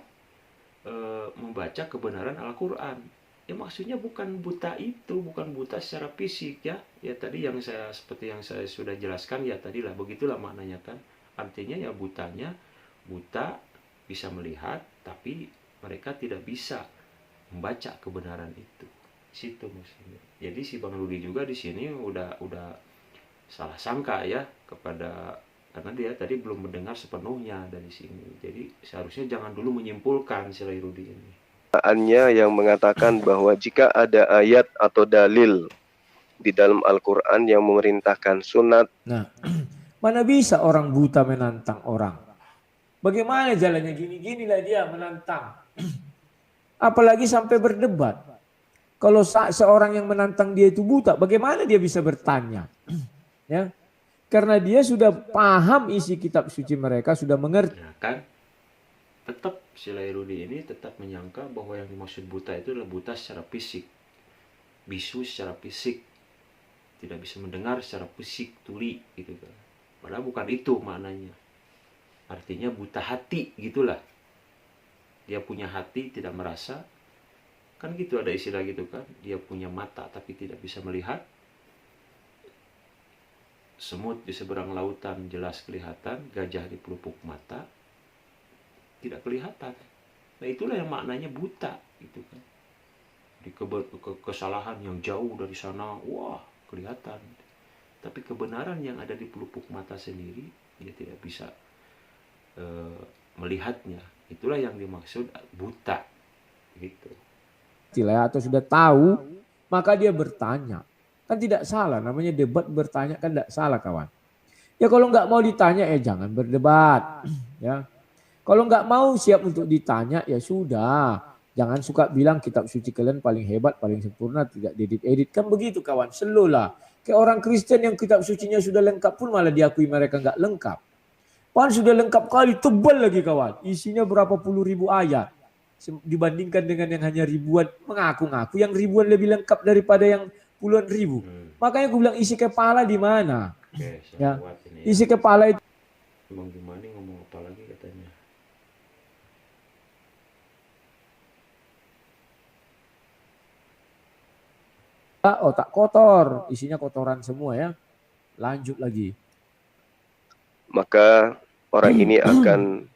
membaca kebenaran Al-Quran? Ya maksudnya bukan buta itu, bukan buta secara fisik ya. Ya tadi yang saya seperti yang saya sudah jelaskan ya tadilah begitulah maknanya kan. Artinya ya butanya buta bisa melihat tapi mereka tidak bisa membaca kebenaran itu. Situ maksudnya. Jadi si Bang Rudi juga di sini udah salah sangka ya kepada, karena dia tadi belum mendengar sepenuhnya dari sini. Jadi seharusnya jangan dulu menyimpulkan si Rudi ini. Yang mengatakan bahwa jika ada ayat atau dalil di dalam Al-Quran yang memerintahkan sunat. Nah, mana bisa orang buta menantang orang? Bagaimana jalannya gini-ginilah dia menantang. Apalagi sampai berdebat. Kalau seorang yang menantang dia itu buta, bagaimana dia bisa bertanya? Ya, karena dia sudah paham isi kitab suci mereka, sudah mengerti. Nah, kan tetap si Rudi ini tetap menyangka bahwa yang dimaksud buta itu adalah buta secara fisik, bisu secara fisik, tidak bisa mendengar secara fisik, tuli gitu kan. Padahal bukan itu maknanya. Artinya buta hati gitulah. Dia punya hati tidak merasa. Kan gitu ada istilah gitu kan. Dia punya mata tapi tidak bisa melihat. Semut di seberang lautan jelas kelihatan. Gajah di pelupuk mata tidak kelihatan. Nah itulah yang maknanya buta gitu kan. Di kesalahan yang jauh dari sana, wah kelihatan. Tapi kebenaran yang ada di pelupuk mata sendiri dia tidak bisa melihatnya. Itulah yang dimaksud buta gitu. Atau sudah tahu, maka dia bertanya. Kan tidak salah, namanya debat bertanya kan tidak salah kawan. Ya kalau nggak mau ditanya jangan berdebat. Ya, kalau nggak mau siap untuk ditanya ya sudah. Jangan suka bilang kitab suci kalian paling hebat, paling sempurna, tidak diedit-edit. Kan begitu kawan, slow lah. Kayak orang Kristen yang kitab sucinya sudah lengkap pun malah diakui mereka nggak lengkap. Pan sudah lengkap kali, tebal lagi kawan. Isinya berapa puluh ribu ayat. Dibandingkan dengan yang hanya ribuan, mengaku-ngaku yang ribuan lebih lengkap daripada yang puluhan ribu. Makanya gue bilang isi kepala di mana? Oke, ya. Ini Isi kepala itu. Bang Jumani ngomong apa lagi katanya? Otak kotor, isinya kotoran semua ya. Lanjut lagi. Maka orang ini akan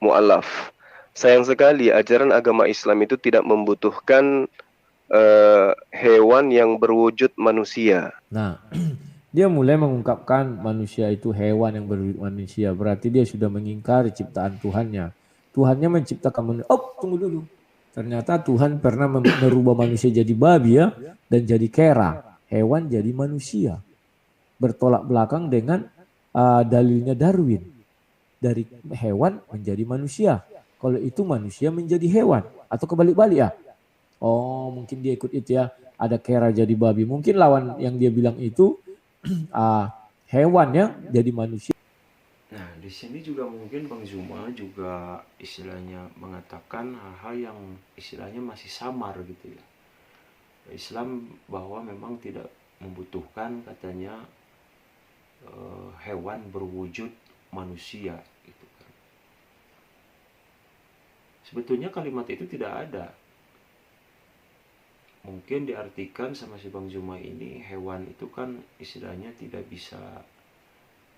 mu'alaf. Sayang sekali ajaran agama Islam itu tidak membutuhkan hewan yang berwujud manusia. Nah, dia mulai mengungkapkan manusia itu hewan yang berwujud manusia. Berarti dia sudah mengingkari ciptaan Tuhannya. Tuhannya menciptakan manusia. Oh, tunggu dulu. Ternyata Tuhan pernah merubah manusia jadi babi ya. Dan jadi kera. Hewan jadi manusia. Bertolak belakang dengan dalilnya Darwin. Dari hewan menjadi manusia. Kalau itu manusia menjadi hewan. Atau kebalik-balik ya. Oh mungkin dia ikut itu ya. Ada kera jadi babi. Mungkin lawan yang dia bilang itu hewan ya jadi manusia. Nah di sini juga mungkin Bang Zuma juga istilahnya mengatakan hal-hal yang istilahnya masih samar gitu ya. Islam bahwa memang tidak membutuhkan katanya hewan berwujud manusia gitu kan. Sebetulnya kalimat itu tidak ada. Mungkin diartikan sama si Bang Zuma ini hewan itu kan istilahnya tidak bisa,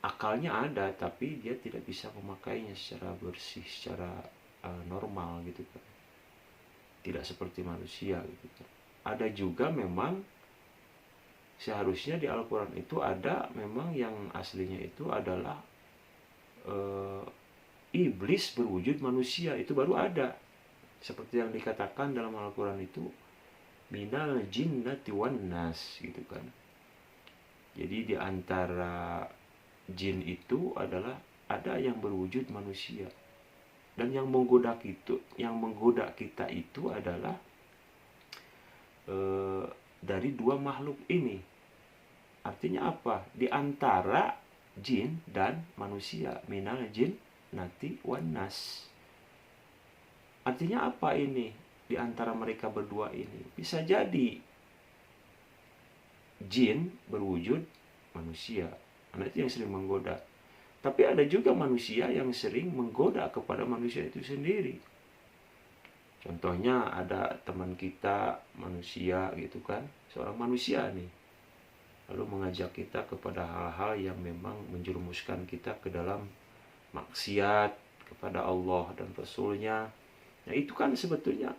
akalnya ada tapi dia tidak bisa memakainya secara bersih, secara normal gitu kan. Tidak seperti manusia gitu kan. Ada juga memang seharusnya di Al-Quran itu ada memang yang aslinya itu adalah iblis berwujud manusia, itu baru ada. Seperti yang dikatakan dalam Al-Quran itu, minal jinnati wan nas, gitu kan. Jadi di antara jin itu adalah ada yang berwujud manusia. Dan yang menggoda kita itu adalah dari dua makhluk ini. Artinya apa? Di antara jin dan manusia, minal jin nati wan nas. Artinya apa ini? Di antara mereka berdua ini bisa jadi jin berwujud manusia, karena itu yang sering menggoda. Tapi ada juga manusia yang sering menggoda kepada manusia itu sendiri. Contohnya ada teman kita manusia gitu kan, seorang manusia nih, lalu mengajak kita kepada hal-hal yang memang menjerumuskan kita ke dalam maksiat kepada Allah dan Rasul-Nya. Nah itu kan sebetulnya,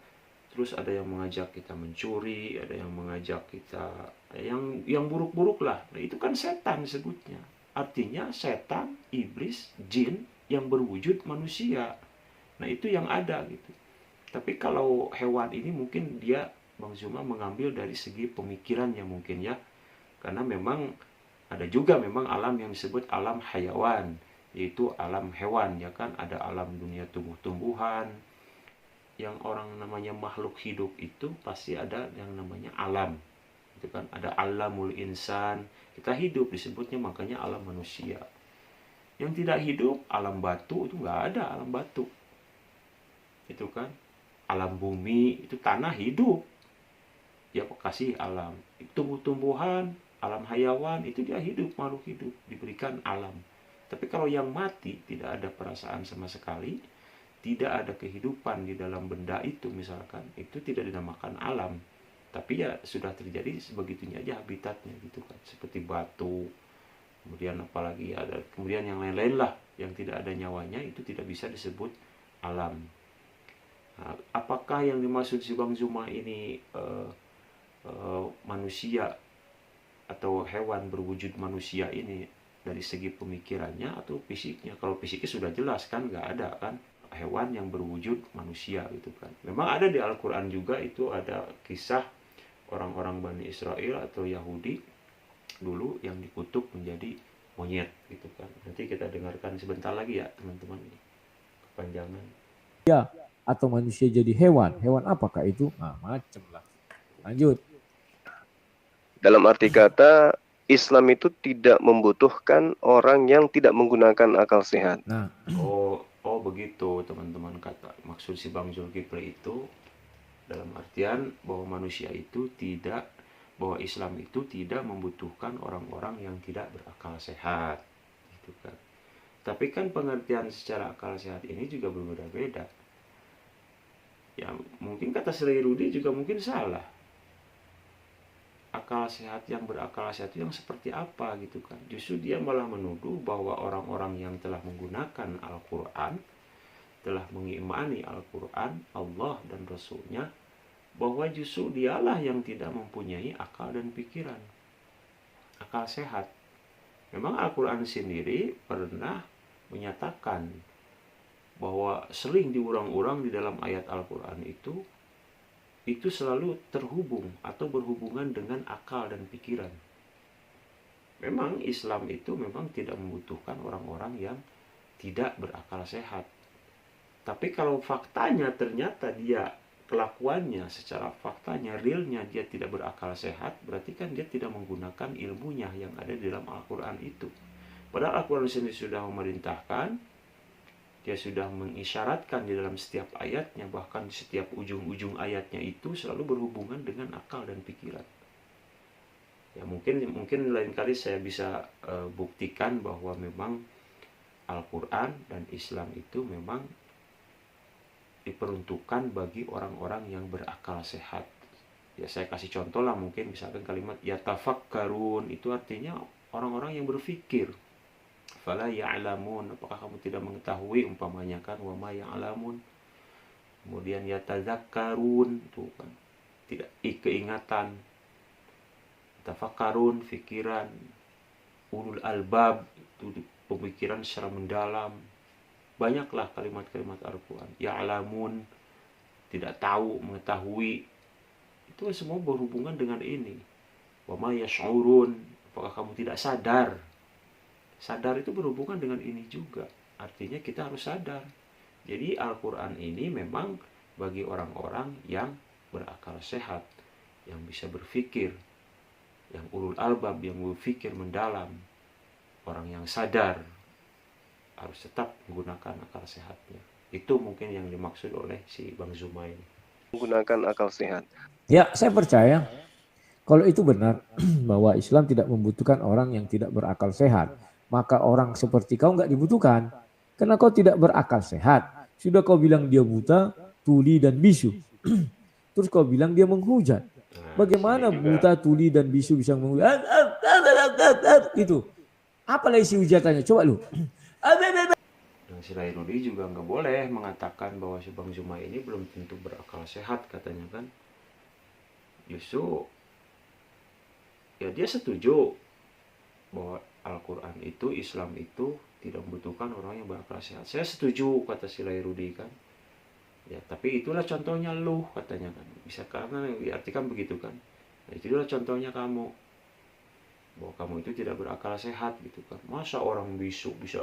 terus ada yang mengajak kita mencuri, ada yang mengajak kita yang buruk-buruk lah. Nah itu kan setan sebutnya. Artinya setan, iblis, jin yang berwujud manusia. Nah itu yang ada gitu. Tapi kalau hewan ini mungkin dia, Bang Zuma, mengambil dari segi pemikirannya mungkin ya. Karena memang ada juga memang alam yang disebut alam hayawan, yaitu alam hewan ya kan. Ada alam dunia tumbuh-tumbuhan. Yang orang namanya makhluk hidup itu pasti ada yang namanya alam. Itu kan ada alamul insan. Kita hidup disebutnya makanya alam manusia. Yang tidak hidup, alam batu itu nggak ada alam batu. Itu kan alam bumi, itu tanah hidup. Ya kasih alam. Tumbuh-tumbuhan, alam hayawan itu dia hidup, makhluk hidup, diberikan alam. Tapi kalau yang mati tidak ada perasaan sama sekali, tidak ada kehidupan di dalam benda itu misalkan, itu tidak dinamakan alam. Tapi ya sudah terjadi sebegitunya aja habitatnya gitu kan, seperti batu, kemudian apalagi ada kemudian yang lain-lain lah yang tidak ada nyawanya, itu tidak bisa disebut alam. Nah, apakah yang dimaksud si Bang Zuma ini manusia atau hewan berwujud manusia ini dari segi pemikirannya atau fisiknya? Kalau fisiknya sudah jelas kan, nggak ada kan hewan yang berwujud manusia gitu kan. Memang ada di Al-Quran juga, itu ada kisah orang-orang Bani Israel atau Yahudi dulu yang dikutuk menjadi monyet gitu kan. Nanti kita dengarkan sebentar lagi ya teman-teman, kepanjangan. Ya, atau manusia jadi hewan. Hewan apakah itu? Nah, macam lah. Lanjut. Dalam arti kata, Islam itu tidak membutuhkan orang yang tidak menggunakan akal sehat. Nah, Oh begitu teman-teman, kata maksud si Bang Zulkifli itu dalam artian bahwa manusia itu tidak, bahwa Islam itu tidak membutuhkan orang-orang yang tidak berakal sehat gitu kan. Tapi kan pengertian secara akal sehat ini juga berbeda-beda ya. Mungkin kata Sri Rudi juga mungkin salah. Akal sehat, yang berakal sehat itu yang seperti apa gitu kan. Justru dia malah menuduh bahwa orang-orang yang telah menggunakan Al-Quran, telah mengimani Al-Quran, Allah dan Rasulnya, bahwa justru dialah yang tidak mempunyai akal dan pikiran, akal sehat. Memang Al-Quran sendiri pernah menyatakan bahwa sering diurang-urang di dalam ayat Al-Quran itu selalu terhubung atau berhubungan dengan akal dan pikiran. Memang Islam itu memang tidak membutuhkan orang-orang yang tidak berakal sehat. Tapi kalau faktanya ternyata dia, kelakuannya secara faktanya, realnya dia tidak berakal sehat, berarti kan dia tidak menggunakan ilmunya yang ada di dalam Al-Quran itu. Padahal Al-Quran sendiri sudah memerintahkan, dia sudah mengisyaratkan di dalam setiap ayatnya, bahkan di setiap ujung-ujung ayatnya itu selalu berhubungan dengan akal dan pikiran. Ya mungkin lain kali saya bisa buktikan bahwa memang Al-Quran dan Islam itu memang diperuntukkan bagi orang-orang yang berakal sehat. Ya saya kasih contoh lah, mungkin misalkan kalimat yatafakkarun, itu artinya orang-orang yang berpikir. Fala ya'lamun, apakah kamu tidak mengetahui, umpamanya kan, wa ma ya'lamun. Kemudian yatazakkarun, itu kan tidak keingatan. Tafakkarun, pikiran. Ulul albab, itu pemikiran secara mendalam. banyaklah kalimat-kalimat Al-Quran. Ya'lamun, tidak tahu, mengetahui, itu semua berhubungan dengan ini. Wa ma yash'urun, apakah kamu tidak sadar? Sadar itu berhubungan dengan ini juga. Artinya kita harus sadar. Jadi Al-Quran ini memang bagi orang-orang yang berakal sehat, yang bisa berpikir, yang ulul albab, yang berpikir mendalam, orang yang sadar, harus tetap menggunakan akal sehatnya. Itu mungkin yang dimaksud oleh si Bang Zuma ini. Menggunakan akal sehat. Ya, saya percaya kalau itu benar bahwa Islam tidak membutuhkan orang yang tidak berakal sehat, maka orang seperti kau nggak dibutuhkan. Karena kau tidak berakal sehat. Sudah kau bilang dia buta, tuli dan bisu. Terus kau bilang dia menghujat. Bagaimana buta, tuli dan bisu bisa menghujat? Gitu. Apa isi hujatannya? Coba lu. Dan si Lairudi juga nggak boleh mengatakan bahwa si Bang Zuma ini belum tentu berakal sehat, katanya kan. Justru ya dia setuju bahwa Al-Quran itu, Islam itu tidak membutuhkan orang yang berakal sehat. Saya setuju, kata si Lairudi kan. Ya, tapi itulah contohnya lu, katanya kan. Bisa karena diartikan begitu kan. Nah, itulah contohnya kamu. Bahwa kamu itu tidak berakal sehat gitu kan. Masa orang bisu bisa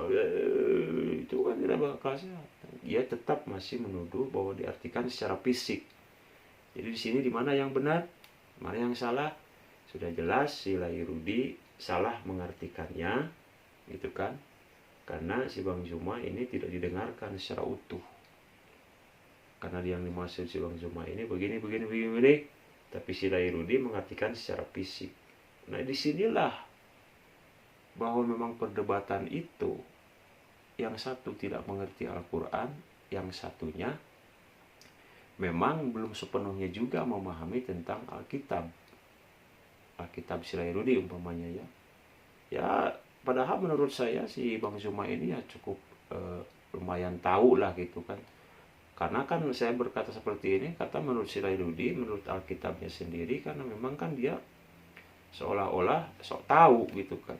itu kan tidak berakal sehat. Dia tetap masih menuduh bahwa diartikan secara fisik. Jadi di sini di mana yang benar, mana yang salah? Sudah jelas si Lairudi salah mengartikannya, gitu kan? Karena si Bang Zuma ini tidak didengarkan secara utuh. Karena yang dimaksud si Bang Zuma ini begini, tapi si Lairudi mengartikan secara fisik. Nah, disinilah bahwa memang perdebatan itu, yang satu tidak mengerti Al-Quran, yang satunya memang belum sepenuhnya juga memahami tentang Alkitab. Alkitab si Lairudi umpamanya ya. Ya, padahal menurut saya si Bang Zuma ini ya cukup lumayan tahu lah gitu kan. Karena kan saya berkata seperti ini, kata menurut si Lairudi, menurut Alkitabnya sendiri, karena memang kan dia seolah-olah sok tahu gitu kan.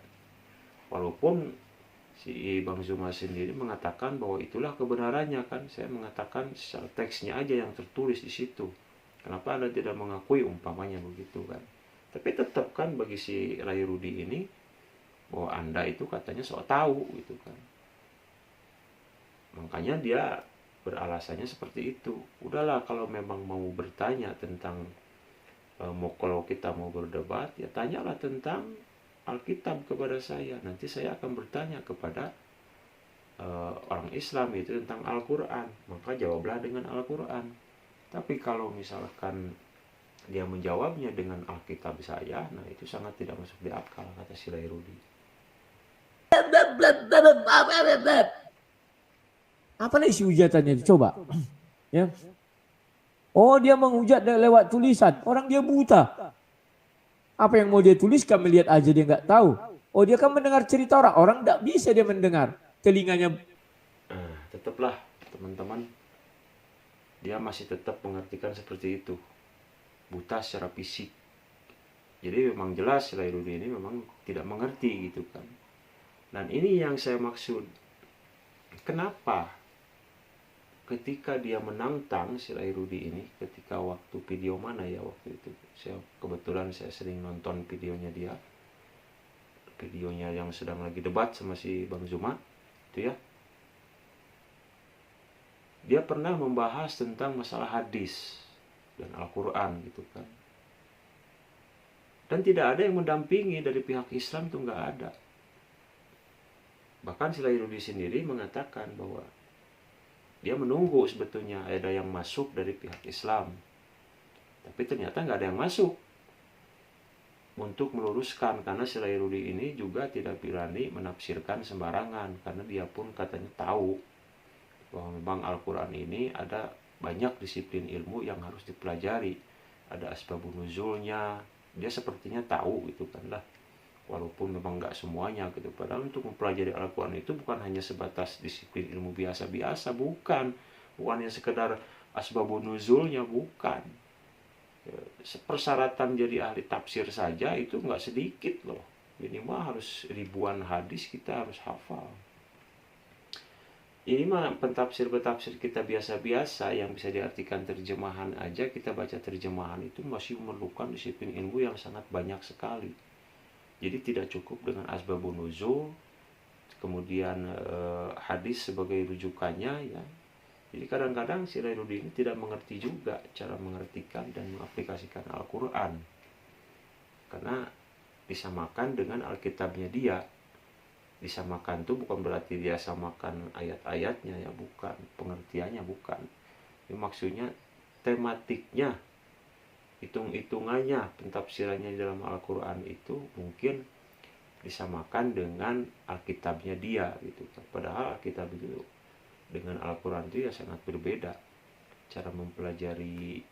Walaupun si Bang Zuma sendiri mengatakan bahwa itulah kebenarannya kan. Saya mengatakan secara teksnya aja yang tertulis di situ. Kenapa Anda tidak mengakui umpamanya begitu kan. Tapi tetap kan bagi si Lairudi ini bahwa Anda itu katanya sok tahu gitu kan. Makanya dia beralasannya seperti itu. Udahlah, kalau memang mau bertanya tentang kalau kita mau berdebat, ya tanyalah tentang Alkitab kepada saya. Nanti saya akan bertanya kepada orang Islam itu tentang Al-Quran. Maka jawablah dengan Al-Quran. Tapi kalau misalkan dia menjawabnya dengan Alkitab saya, nah itu sangat tidak masuk di akal, kata si Lairudi. Apa isi hujatannya? Coba. Ya. Oh, dia menghujat lewat tulisan. Orang dia buta. Apa yang mau dia tuliskan, melihat aja dia nggak tahu. Oh, dia kan mendengar cerita orang. Orang nggak bisa dia mendengar. Telinganya. Nah, tetaplah teman-teman. Dia masih tetap mengartikan seperti itu. Buta secara fisik. Jadi memang jelas Lairudi ini memang tidak mengerti gitu kan. Dan ini yang saya maksud. Kenapa ketika dia menantang si Lairudi ini, ketika waktu video mana ya waktu itu, kebetulan saya sering nonton videonya dia, videonya yang sedang lagi debat sama si Bang Zuma itu ya, dia pernah membahas tentang masalah hadis dan Al-Quran gitu kan, dan tidak ada yang mendampingi dari pihak Islam, itu nggak ada. Bahkan si Lairudi sendiri mengatakan bahwa dia menunggu sebetulnya ada yang masuk dari pihak Islam. Tapi ternyata nggak ada yang masuk untuk meluruskan. Karena si Lairudi ini juga tidak berani menafsirkan sembarangan. Karena dia pun katanya tahu bahwa memang Al-Quran ini ada banyak disiplin ilmu yang harus dipelajari. Ada asbabun nuzulnya. Dia sepertinya tahu gitu kan lah. Walaupun memang nggak semuanya gitu. Padahal untuk mempelajari Al-Quran itu bukan hanya sebatas disiplin ilmu biasa-biasa, bukan hanya sekedar asbabun nuzulnya, bukan. Persyaratan jadi ahli tafsir saja itu nggak sedikit loh. Minimal harus ribuan hadis kita harus hafal. ini mah pentafsir-pentafsir kita biasa-biasa yang bisa diartikan terjemahan aja. Kita baca terjemahan itu masih memerlukan disiplin ilmu yang sangat banyak sekali. Jadi tidak cukup dengan asbabun nuzul, kemudian hadis sebagai rujukannya ya. Jadi kadang-kadang si Rairuddin ini tidak mengerti juga cara mengartikan dan mengaplikasikan Al-Quran, karena disamakan dengan Alkitabnya dia. Disamakan itu bukan berarti dia samakan ayat-ayatnya ya, bukan, pengertiannya bukan. Ini maksudnya tematiknya, hitung-hitungannya, pentafsirannya dalam Al-Quran itu mungkin disamakan dengan Alkitabnya dia gitu. Padahal Alkitab itu dengan Al-Quran itu ya sangat berbeda. Cara mempelajari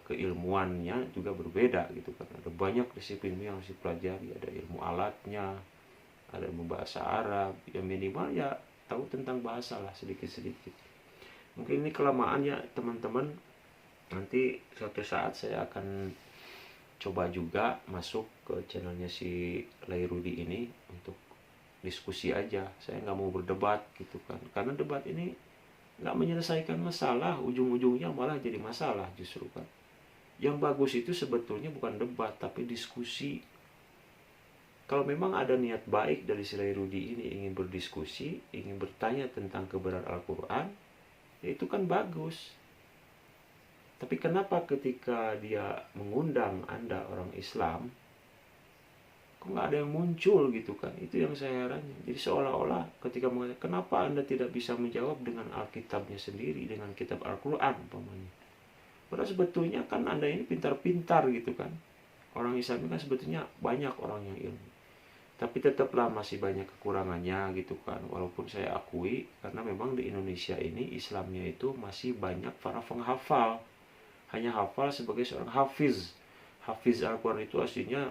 keilmuannya juga berbeda gitu kan. Ada banyak disiplin yang harus dipelajari, ada ilmu alatnya, ada ilmu bahasa Arab, ya minimal ya tahu tentang bahasa lah sedikit-sedikit. Mungkin ini kelamaan ya teman-teman. Nanti suatu saat saya akan coba juga masuk ke channelnya si Lairudi ini untuk diskusi aja. Saya nggak mau berdebat gitu kan, karena debat ini nggak menyelesaikan masalah, ujung-ujungnya malah jadi masalah justru kan. Yang bagus itu sebetulnya bukan debat tapi diskusi. Kalau memang ada niat baik dari si Lairudi ini ingin berdiskusi, ingin bertanya tentang kebenaran Al-Quran, ya itu kan bagus. Tapi kenapa ketika dia mengundang Anda orang Islam, kok nggak ada yang muncul gitu kan? Itu yang saya herannya. Jadi seolah-olah ketika mengatakan, kenapa Anda tidak bisa menjawab dengan Alkitabnya sendiri, dengan kitab Al-Quran umpamanya. Padahal sebetulnya kan Anda ini pintar-pintar gitu kan. Orang Islam ini kan sebetulnya banyak orang yang ilmu. Tapi tetaplah masih banyak kekurangannya gitu kan. Walaupun saya akui, karena memang di Indonesia ini Islamnya itu masih banyak para penghafal. Hanya hafal sebagai seorang hafiz. Hafiz Al-Quran itu aslinya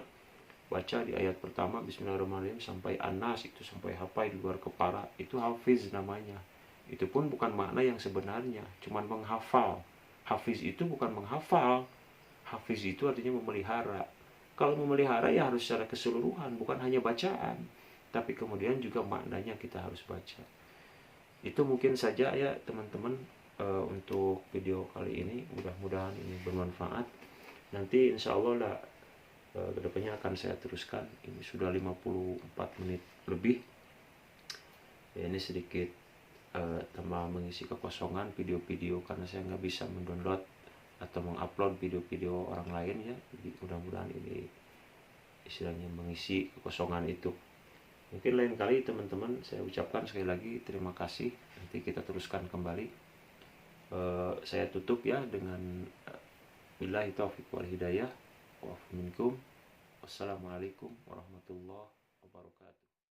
baca di ayat pertama Bismillahirrahmanirrahim sampai An-Nas, itu sampai hafal di luar kepala, itu hafiz namanya. Itu pun bukan makna yang sebenarnya, cuman menghafal. Hafiz itu bukan menghafal. Hafiz itu artinya memelihara. Kalau memelihara ya harus secara keseluruhan, bukan hanya bacaan, tapi kemudian juga maknanya kita harus baca. Itu mungkin saja ya teman-teman untuk video kali ini. Mudah-mudahan ini bermanfaat. Nanti insya Allah lah kedepannya akan saya teruskan. Ini sudah 54 menit lebih ya, ini sedikit tambah mengisi kekosongan video-video karena saya nggak bisa mendownload atau mengupload video-video orang lain ya. Jadi mudah-mudahan ini istilahnya mengisi kekosongan itu. Mungkin lain kali teman-teman saya ucapkan sekali lagi terima kasih. Nanti kita teruskan kembali. Saya tutup ya dengan billahi taufiq wal hidayah wa minkum. Wassalamualaikum warahmatullahi wabarakatuh.